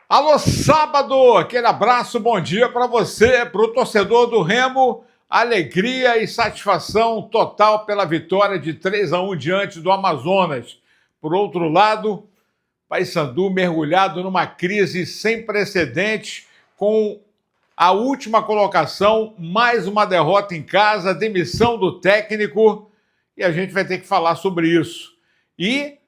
Alô, sábado! Aquele abraço, bom dia para você, para o torcedor do Remo. Alegria e satisfação total pela vitória de 3-1 diante do Amazonas. Por outro lado, Paysandu mergulhado numa crise sem precedentes, com a última colocação, mais uma derrota em casa, demissão do técnico, e a gente vai ter que falar sobre isso. E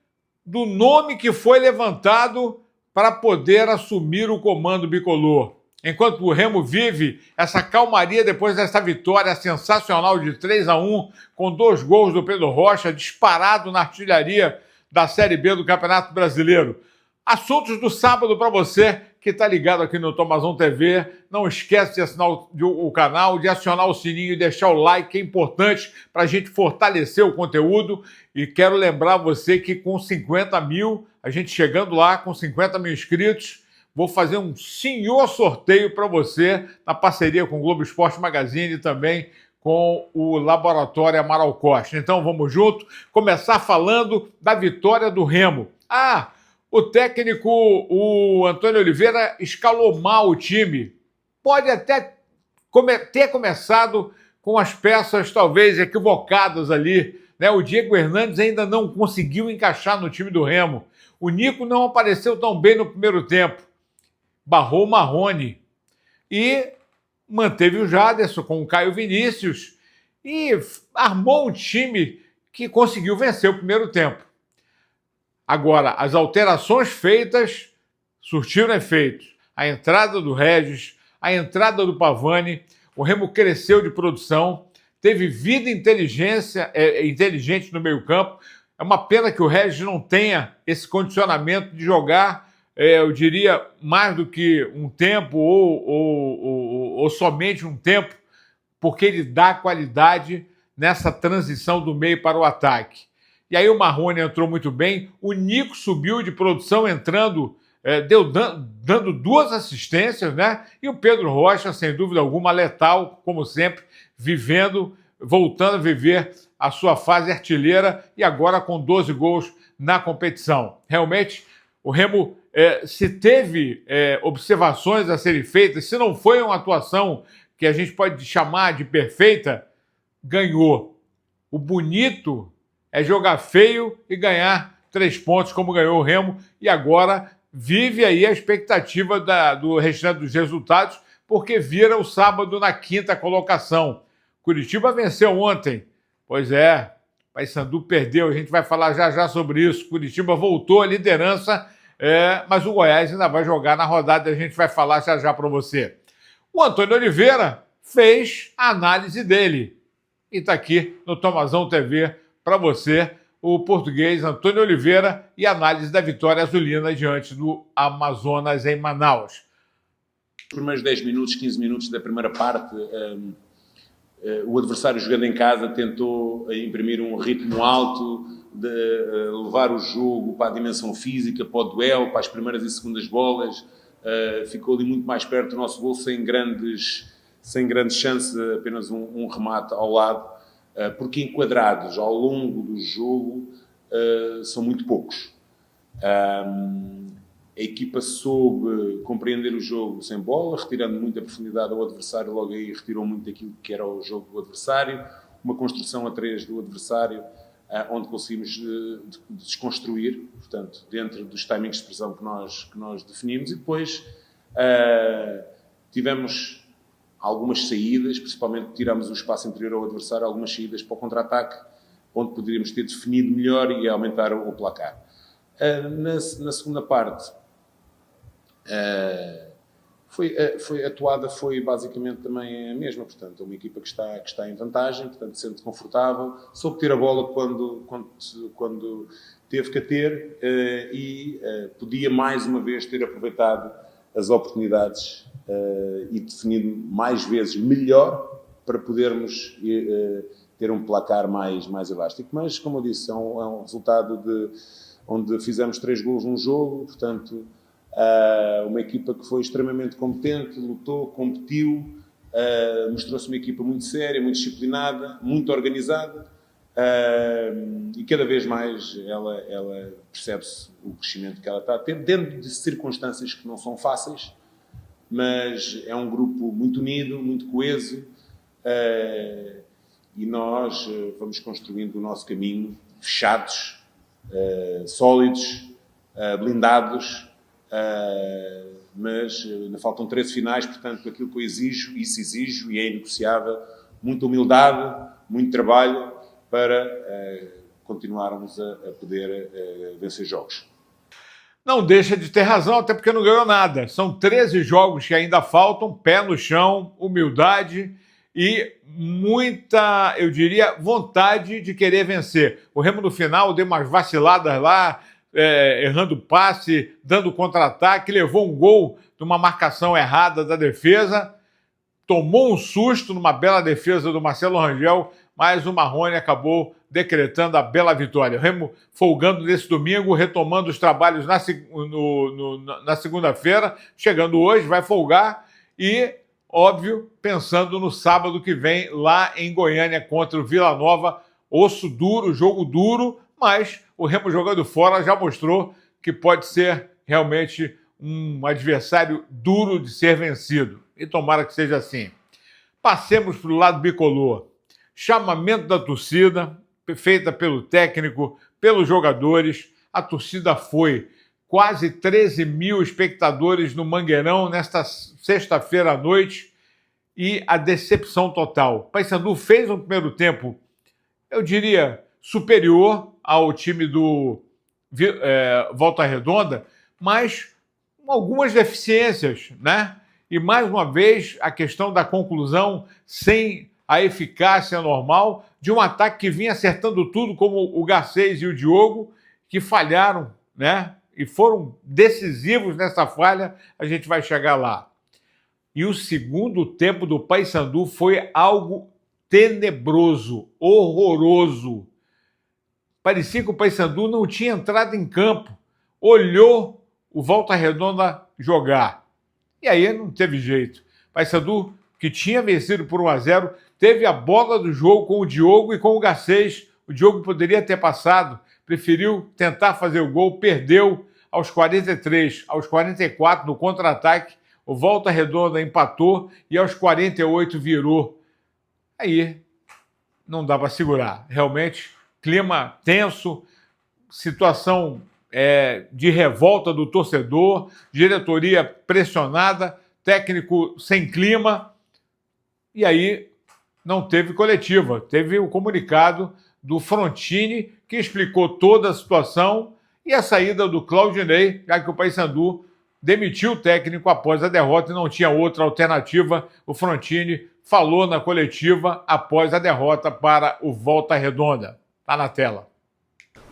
do nome que foi levantado para poder assumir o comando bicolor. Enquanto o Remo vive essa calmaria depois dessa vitória sensacional de 3-1, com 2 gols do Pedro Rocha, disparado na artilharia da Série B do Campeonato Brasileiro. Assuntos do sábado para você que está ligado aqui no Tomazão TV. Não esquece de assinar o canal, de acionar o sininho e deixar o like, que é importante para a gente fortalecer o conteúdo. E quero lembrar você que com 50 mil, a gente chegando lá com 50 mil inscritos, vou fazer um senhor sorteio para você, na parceria com o Globo Esporte Magazine e também com o Laboratório Amaral Costa. Então vamos junto, começar falando da vitória do Remo. O técnico, o Antônio Oliveira, escalou mal o time. Pode até ter começado com as peças talvez equivocadas ali, né? O Diego Hernandes ainda não conseguiu encaixar no time do Remo. O Nico não apareceu tão bem no primeiro tempo. Barrou o Marrone. E manteve o Jaderson com o Caio Vinícius e armou um time que conseguiu vencer o primeiro tempo. Agora, as alterações feitas surtiram efeitos. A entrada do Regis, a entrada do Pavani, o Remo cresceu de produção, teve vida inteligente no meio-campo. É uma pena que o Regis não tenha esse condicionamento de jogar, eu diria, mais do que um tempo ou somente um tempo, porque ele dá qualidade nessa transição do meio para o ataque. E aí o Marrone entrou muito bem, o Nico subiu de produção entrando, dando 2 assistências, né? E o Pedro Rocha, sem dúvida alguma, letal, como sempre, voltando a viver a sua fase artilheira e agora com 12 gols na competição. Realmente, o Remo, se teve observações a serem feitas, se não foi uma atuação que a gente pode chamar de perfeita, ganhou. O bonito é jogar feio e ganhar 3 pontos, como ganhou o Remo, e agora vive aí a expectativa do restante dos resultados, porque vira o sábado na 5ª colocação. Curitiba venceu ontem. Pois é, Paysandu perdeu, a gente vai falar já sobre isso. Curitiba voltou à liderança, mas o Goiás ainda vai jogar na rodada, a gente vai falar já para você. O Antônio Oliveira fez a análise dele e está aqui no Tomazão TV para você, o português Antônio Oliveira, e análise da vitória azulina diante do Amazonas em Manaus. Os primeiros 10 minutos, 15 minutos da primeira parte, o adversário jogando em casa tentou imprimir um ritmo alto, de levar o jogo para a dimensão física, para o duelo, para as primeiras e segundas bolas. Ficou ali muito mais perto do nosso gol, sem grandes chances, apenas um remate ao lado. Porque enquadrados ao longo do jogo são muito poucos. A equipa soube compreender o jogo sem bola, retirando muita profundidade ao adversário, logo aí retirou muito daquilo que era o jogo do adversário, uma construção a 3 do adversário, onde conseguimos desconstruir, portanto, dentro dos timings de expressão que nós definimos, e depois tivemos algumas saídas, principalmente tiramos o espaço interior ao adversário, algumas saídas para o contra-ataque, onde poderíamos ter definido melhor e aumentar o placar. Na segunda parte, a atuada foi basicamente também a mesma, portanto, uma equipa que está em vantagem, portanto, se sente confortável, soube ter a bola quando teve que a ter e podia mais uma vez ter aproveitado as oportunidades e definido mais vezes melhor para podermos ter um placar mais elástico. Mas, como eu disse, é um resultado onde fizemos 3 golos num jogo, portanto, uma equipa que foi extremamente competente, lutou, competiu, mostrou-se uma equipa muito séria, muito disciplinada, muito organizada E cada vez mais ela percebe-se o crescimento que ela está a ter, dentro de circunstâncias que não são fáceis, mas é um grupo muito unido, muito coeso, e nós vamos construindo o nosso caminho, fechados, sólidos, blindados, mas ainda faltam 13 finais, portanto aquilo que eu exijo e é inegociável, muita humildade, muito trabalho para continuarmos a poder vencer jogos. Não deixa de ter razão, até porque não ganhou nada. São 13 jogos que ainda faltam, pé no chão, humildade e muita, eu diria, vontade de querer vencer. O Remo no final deu umas vaciladas lá, errando passe, dando contra-ataque, levou um gol de uma marcação errada da defesa, tomou um susto numa bela defesa do Marcelo Rangel, mas o Marrone acabou decretando a bela vitória. O Remo folgando nesse domingo, retomando os trabalhos na segunda-feira, chegando hoje, vai folgar e, óbvio, pensando no sábado que vem lá em Goiânia contra o Vila Nova, osso duro, jogo duro, mas o Remo jogando fora já mostrou que pode ser realmente um adversário duro de ser vencido. E tomara que seja assim. Passemos para o lado bicolor. Chamamento da torcida, feita pelo técnico, pelos jogadores. A torcida foi quase 13 mil espectadores no Mangueirão nesta sexta-feira à noite e a decepção total. O Paysandu fez um primeiro tempo, eu diria, superior ao time do Volta Redonda, mas com algumas deficiências, né? E mais uma vez a questão da conclusão sem a eficácia normal de um ataque que vinha acertando tudo, como o Garcês e o Diogo, que falharam, né? E foram decisivos nessa falha, a gente vai chegar lá. E o segundo tempo do Paysandu foi algo tenebroso, horroroso. Parecia que o Paysandu não tinha entrado em campo, olhou o Volta Redonda jogar. E aí não teve jeito. O Paysandu, que tinha vencido por 1-0, teve a bola do jogo com o Diogo e com o Garcês. O Diogo poderia ter passado, preferiu tentar fazer o gol, perdeu aos 43, aos 44 no contra-ataque. O Volta Redonda empatou e aos 48 virou. Aí não dá para segurar. Realmente, clima tenso, situação de revolta do torcedor, diretoria pressionada, técnico sem clima. E aí não teve coletiva, teve o comunicado do Frontini, que explicou toda a situação, e a saída do Claudinei, já que o Paysandu demitiu o técnico após a derrota e não tinha outra alternativa. O Frontini falou na coletiva após a derrota para o Volta Redonda. Está na tela.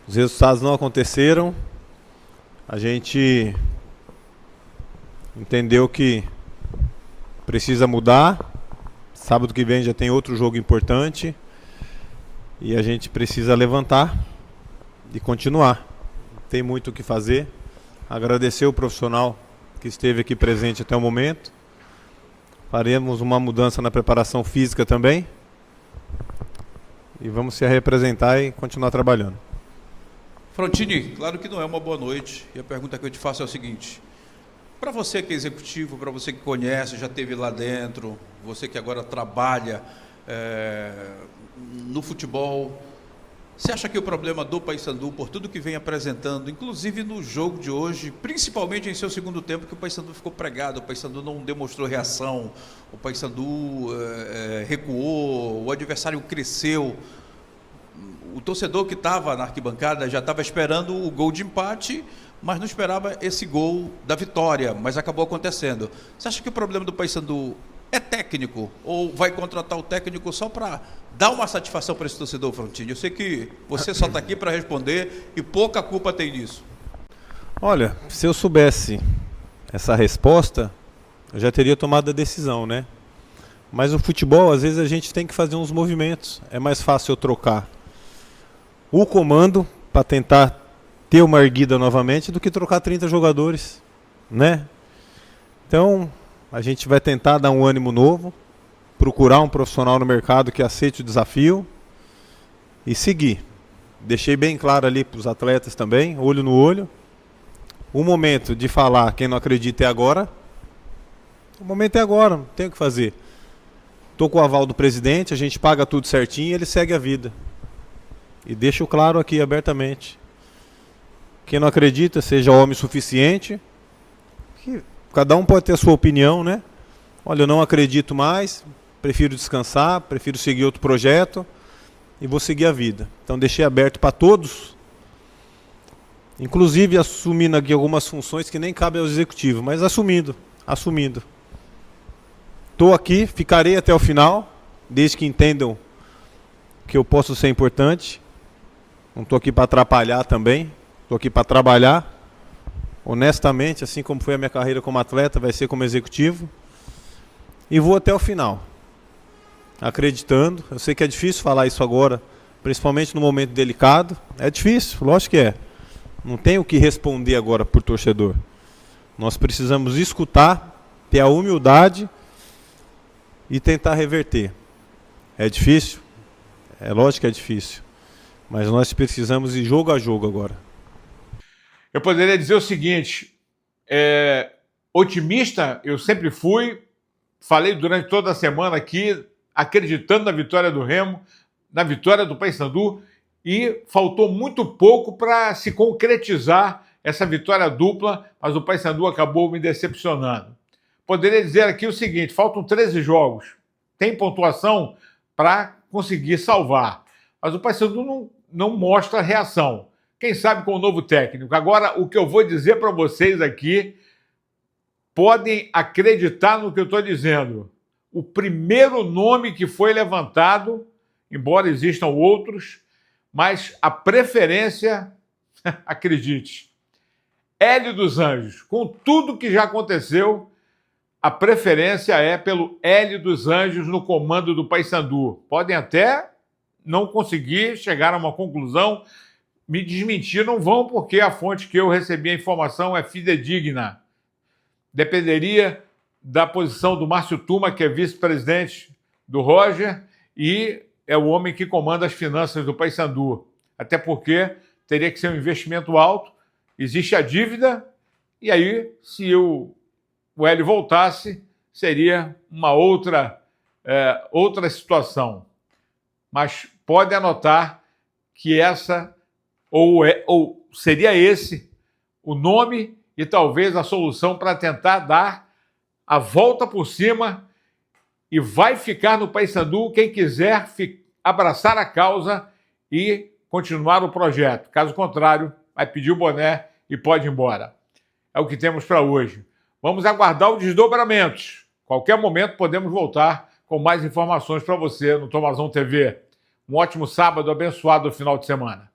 Os resultados não aconteceram. A gente entendeu que precisa mudar. Sábado que vem já tem outro jogo importante. E a gente precisa levantar e continuar. Tem muito o que fazer. Agradecer o profissional que esteve aqui presente até o momento. Faremos uma mudança na preparação física também. E vamos se representar e continuar trabalhando. Frontini, claro que não é uma boa noite. E a pergunta que eu te faço é o seguinte. Para você que é executivo, para você que conhece, já esteve lá dentro, você que agora trabalha no futebol, você acha que o problema do Paysandu, por tudo que vem apresentando, inclusive no jogo de hoje, principalmente em seu segundo tempo, que o Paysandu ficou pregado, o Paysandu não demonstrou reação, o Paysandu recuou, o adversário cresceu, o torcedor que estava na arquibancada já estava esperando o gol de empate, mas não esperava esse gol da vitória, mas acabou acontecendo. Você acha que o problema do Paysandu é técnico ou vai contratar o técnico só para dar uma satisfação para esse torcedor, Frontini? Eu sei que você só está aqui para responder e pouca culpa tem nisso. Olha, se eu soubesse essa resposta, eu já teria tomado a decisão, né? Mas no futebol, às vezes a gente tem que fazer uns movimentos. É mais fácil eu trocar o comando para tentar ter uma erguida novamente do que trocar 30 jogadores, né? Então, a gente vai tentar dar um ânimo novo, procurar um profissional no mercado que aceite o desafio e seguir. Deixei bem claro ali para os atletas também, olho no olho. O momento de falar, quem não acredita, é agora. O momento é agora, não tem o que fazer. Estou com o aval do presidente, a gente paga tudo certinho e ele segue a vida. E deixo claro aqui abertamente. Quem não acredita, seja homem suficiente. Que cada um pode ter a sua opinião, né? Olha, eu não acredito mais, prefiro descansar, prefiro seguir outro projeto e vou seguir a vida. Então deixei aberto para todos, inclusive assumindo aqui algumas funções que nem cabem ao executivo, mas assumindo. Estou aqui, ficarei até o final, desde que entendam que eu posso ser importante. Não estou aqui para atrapalhar também, estou aqui para trabalhar. Honestamente, assim como foi a minha carreira como atleta, vai ser como executivo. E vou até o final, acreditando. Eu sei que é difícil falar isso agora, principalmente no momento delicado. É difícil, lógico que é. Não tenho o que responder agora por torcedor. Nós precisamos escutar, ter a humildade e tentar reverter. É difícil? É lógico que é difícil. Mas nós precisamos ir jogo a jogo agora. Eu poderia dizer o seguinte, otimista eu sempre fui, falei durante toda a semana aqui, acreditando na vitória do Remo, na vitória do Paysandu, e faltou muito pouco para se concretizar essa vitória dupla, mas o Paysandu acabou me decepcionando. Poderia dizer aqui o seguinte, faltam 13 jogos, tem pontuação para conseguir salvar, mas o Paysandu não mostra reação. Quem sabe com o novo técnico. Agora, o que eu vou dizer para vocês aqui, podem acreditar no que eu estou dizendo. O primeiro nome que foi levantado, embora existam outros, mas a preferência, acredite, Hélio dos Anjos. Com tudo que já aconteceu, a preferência é pelo Hélio dos Anjos no comando do Paysandu. Podem até não conseguir chegar a uma conclusão, me desmentir não vão, porque a fonte que eu recebi a informação é fidedigna. Dependeria da posição do Márcio Tuma, que é vice-presidente do Roger, e é o homem que comanda as finanças do Paysandu. Até porque teria que ser um investimento alto, existe a dívida, e aí, se o Hélio voltasse, seria uma outra situação. Mas pode anotar que essa, ou seria esse, o nome e talvez a solução para tentar dar a volta por cima, e vai ficar no Paysandu quem quiser abraçar a causa e continuar o projeto. Caso contrário, vai pedir o boné e pode ir embora. É o que temos para hoje. Vamos aguardar os desdobramentos. Qualquer momento podemos voltar com mais informações para você no Tomazão TV. Um ótimo sábado, abençoado final de semana.